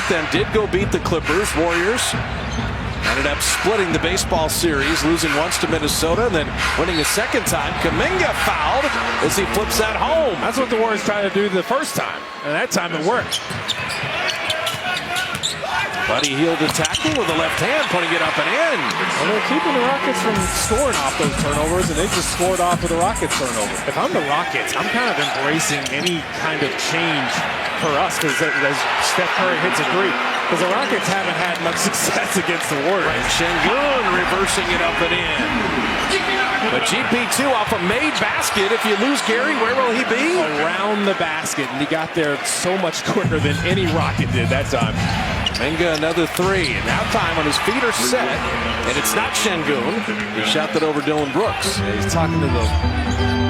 then did go beat the Clippers. Warriors ended up splitting the baseball series, losing once to Minnesota, and then winning a second time. Kuminga fouled as he flips that home. That's what the Warriors tried to do the first time, and that time it worked. Buddy Hield attacking with the left hand, putting it up and in. Well, they're keeping the Rockets from scoring off those turnovers, and they just scored off of the Rockets turnover. If I'm the Rockets, I'm kind of embracing any kind of change for us, because as Steph Curry hits a three, because the Rockets haven't had much success against the Warriors. And Şengün reversing it up and in. But GP2 off a made basket. If you lose Gary, where will he be? Around the basket, and he got there so much quicker than any Rocket did that time. Kuminga another three, and now time when his feet are set, and it's not Şengün. He shot that over Dylan Brooks. Yeah, he's talking to the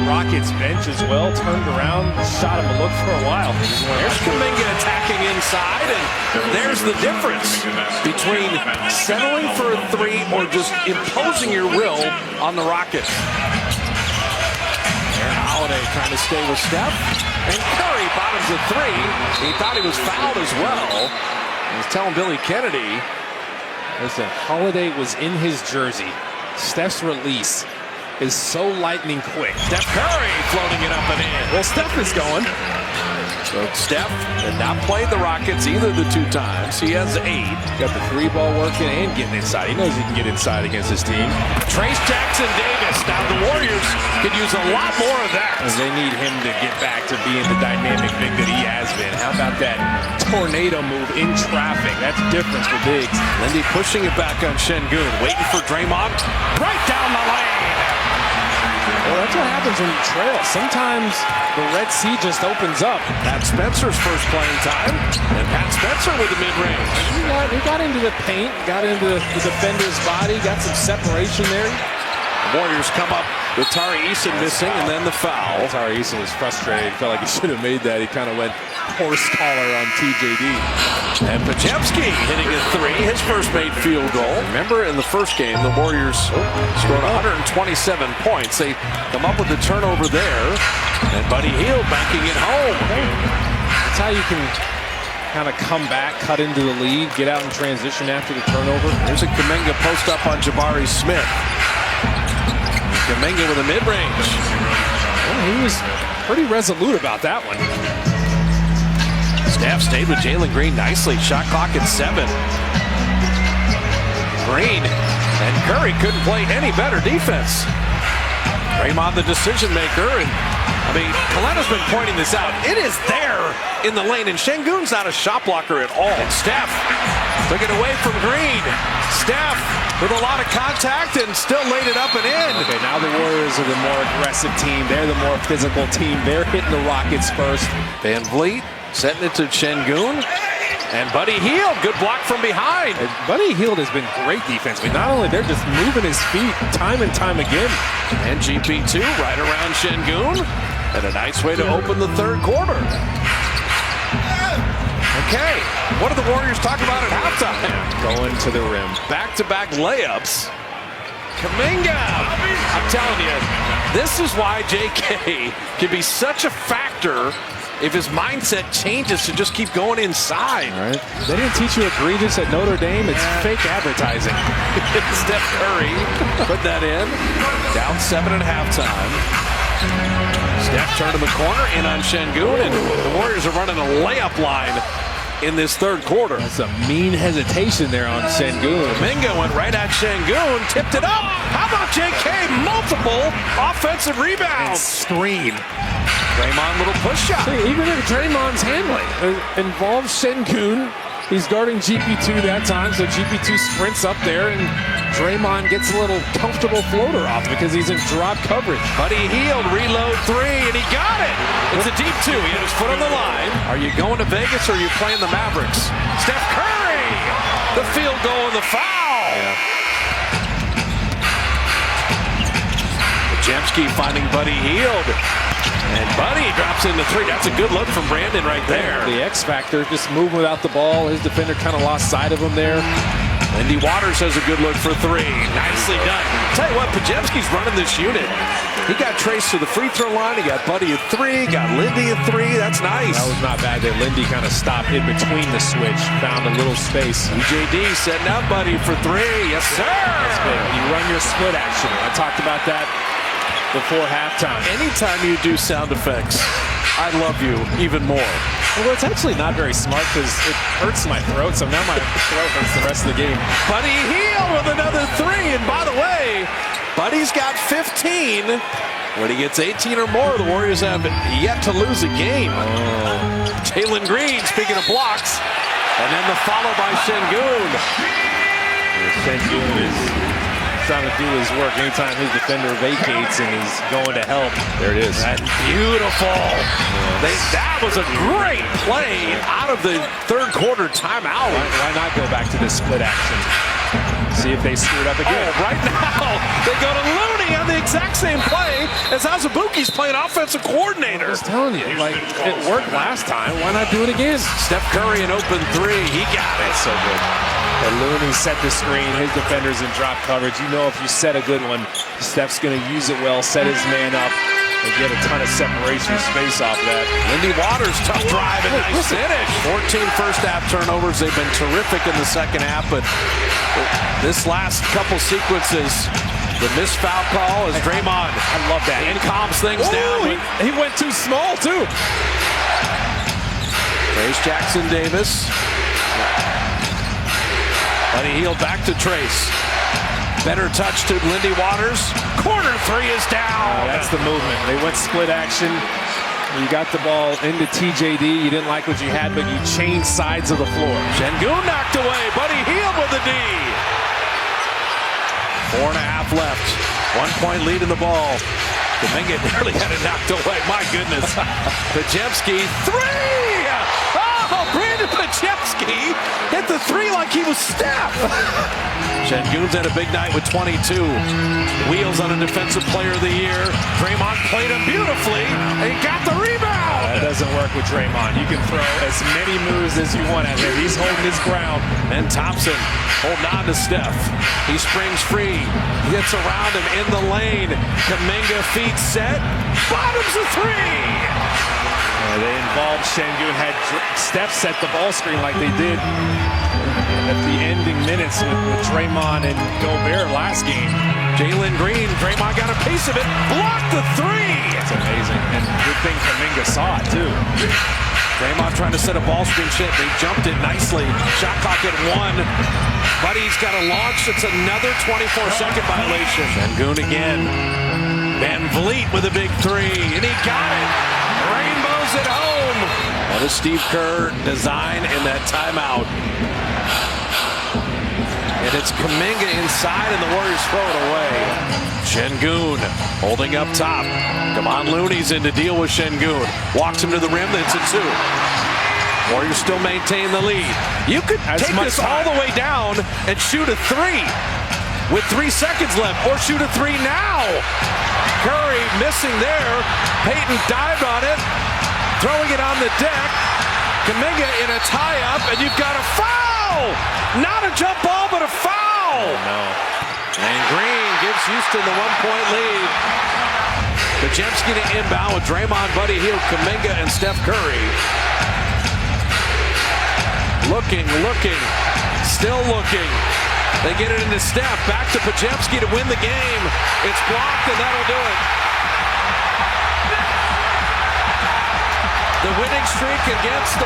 Rockets bench as well, turned around, shot him a look for a while. There's Kuminga attacking inside, and there's the difference between settling for a three or just imposing your will on the Rockets. Aaron Holiday trying to stay with Steph, and Curry bottoms a three. He thought he was fouled as well. He's telling Billy Kennedy. Listen, Holiday was in his jersey. Steph's release is so lightning quick. Steph Curry floating it up and in. Well, Steph is going. So Steph did not play the Rockets either the two times. He has 8. Got the three ball working and getting inside. He knows he can get inside against his team. Trayce Jackson-Davis. Now the Warriors could use a lot more of that. And they need him to get back to being the dynamic big that he has been. How about that tornado move in traffic? That's difference for bigs. Lindy pushing it back on Şengün. Waiting for Draymond. Right down the lane. Well, that's what happens when you trail. Sometimes the Red Sea just opens up. Pat Spencer's first playing time. And Pat Spencer with the mid-range. He got into the paint, got into the defender's body, got some separation there. The Warriors come up with Tari Eason missing, and then the foul. Tari Eason was frustrated. Felt like he should have made that. He kind of went horse collar on TJD. And Podziemski hitting a three, his first made field goal. Remember in the first game, the Warriors scored 127 points. They come up with the turnover there, and Buddy Hield banking it home. That's how you can kind of come back, cut into the lead, get out in transition after the turnover. There's a Kuminga post up on Jabari Smith. Kuminga with a mid-range. Well, he was pretty resolute about that one. Steph stayed with Jalen Green nicely. Shot clock at 7. Green and Curry couldn't play any better defense. Draymond the decision maker, and I mean, Kaleta's been pointing this out. It is there in the lane, and Şengün's not a shot blocker at all. And Steph took it away from Green. Steph with a lot of contact and still laid it up and in. Okay, now the Warriors are the more aggressive team. They're the more physical team. They're hitting the Rockets first. Van Vliet setting it to Şengün. And Buddy Hield, good block from behind. And Buddy Hield has been great defensively. Not only they're just moving his feet time and time again. And GP2 right around Şengün. And a nice way to open the third quarter. Okay, what do the Warriors talk about at halftime? Going to the rim. Back-to-back layups. Kuminga! I'm telling you, this is why JK can be such a factor if his mindset changes to just keep going inside. Right. They didn't teach you egregious at Notre Dame. It's fake advertising. Steph Curry put that in. Down 7 at halftime. Steph turned to the corner, in on Şengün, and the Warriors are running a layup line in this third quarter. That's a mean hesitation there on Şengün. Kuminga went right at Şengün, tipped it up. How about JK? Multiple offensive rebounds. Screen. Draymond, little push shot. See, even if Draymond's handling involves Şengün, he's guarding GP2 that time, so GP2 sprints up there, and Draymond gets a little comfortable floater off because he's in drop coverage. Buddy Hield, reload three, and he got it. It's a deep 2. He had his foot on the line. Are you going to Vegas or are you playing the Mavericks? Steph Curry, the field goal and the foul. Yeah. Podziemski finding Buddy Hield. And Buddy drops in the 3. That's a good look from Brandon right there. The X factor, just moving without the ball. His defender kind of lost sight of him there. Lindy Waters has a good look for 3. Nicely done. Tell you what, Podziemski's running this unit. He got Trace to the free throw line. He got Buddy at 3. Got Lindy at 3. That's nice. That was not bad that Lindy kind of stopped in between the switch, found a little space. EJD setting up Buddy for 3. Yes, sir. That's good. You run your split action. I talked about that before halftime. Anytime you do sound effects, I love you even more. Well, it's actually not very smart because it hurts my throat, so now my throat hurts the rest of the game. Buddy Hield with another 3. And by the way, Buddy's got 15. When he gets 18 or more, the Warriors have yet to lose a game. Jalen Green, speaking of blocks, and then the follow by Şengün. Şengün is trying to do his work anytime his defender vacates and he's going to help. There it is. That's beautiful. That was a great play out of the third quarter timeout. Why not go back to this split action? See if they screwed up again. Oh, right now, they go to Looney on the exact same play as Azubuike's playing offensive coordinator. I was telling you, like, it worked last time. Why not do it again? Steph Curry an open 3. He got it. So good. And Looney set the screen. His defender's in drop coverage. You know if you set a good one, Steph's going to use it well, set his man up, and get a ton of separation space off that. Lindy Waters, tough drive and nice finish. 14 first half turnovers. They've been terrific in the second half, but this last couple sequences, the missed foul call is Draymond. I love that. And calms things down. He went too small, too. Trace Jackson Davis. Buddy Hield back to Trace. Better touch to Lindy Waters. Corner 3 is down. That's the movement. They went split action. You got the ball into TJD. You didn't like what you had, but you changed sides of the floor. Şengün knocked away. Buddy Hield with the D. 4.5 left. 1 point lead in the ball. Kuminga nearly had it knocked away. My goodness. Podziemski 3. Oh, Brandon Podziemski hit the 3 like he was Steph. Şengün's had a big night with 22. Wheels on a Defensive Player of the Year. Draymond played him beautifully and got the rebound. That doesn't work with Draymond. You can throw as many moves as you want at him. He's holding his ground. And Thompson holding on to Steph. He springs free. Gets around him in the lane. Kuminga feet set. Bottoms a 3. They involved Şengün, had Steph set the ball screen like they did at the ending minutes with Draymond and Gobert last game. Jalen Green, Draymond got a piece of it, blocked the 3. That's amazing, and good thing Kuminga saw it too. Draymond trying to set a ball screen shit. They jumped it nicely. Shot clock at 1. Buddy's got a launch. It's another 24-second violation. Şengün again. Van Vliet with a big 3, and he got it. Rainbows at home. That is Steve Kerr design in that timeout. And it's Kuminga inside, and the Warriors throw it away. Şengün holding up top. Kevon Looney's in to deal with Şengün. Walks him to the rim, it's a 2. Warriors still maintain the lead. You could take this all the way down and shoot a 3 with 3 seconds left, or shoot a 3 now. Curry missing there. Payton dived on it, throwing it on the deck. Kuminga in a tie-up, and you've got a foul! Not a jump ball, but a foul! Oh, no. And Green gives Houston the 1-point lead. Podziemski to inbound with Draymond, Buddy Hield, Kuminga, and Steph Curry. Looking, still looking. They get it into Steph, back to Podziemski to win the game. It's blocked, and that'll do it. The winning streak against the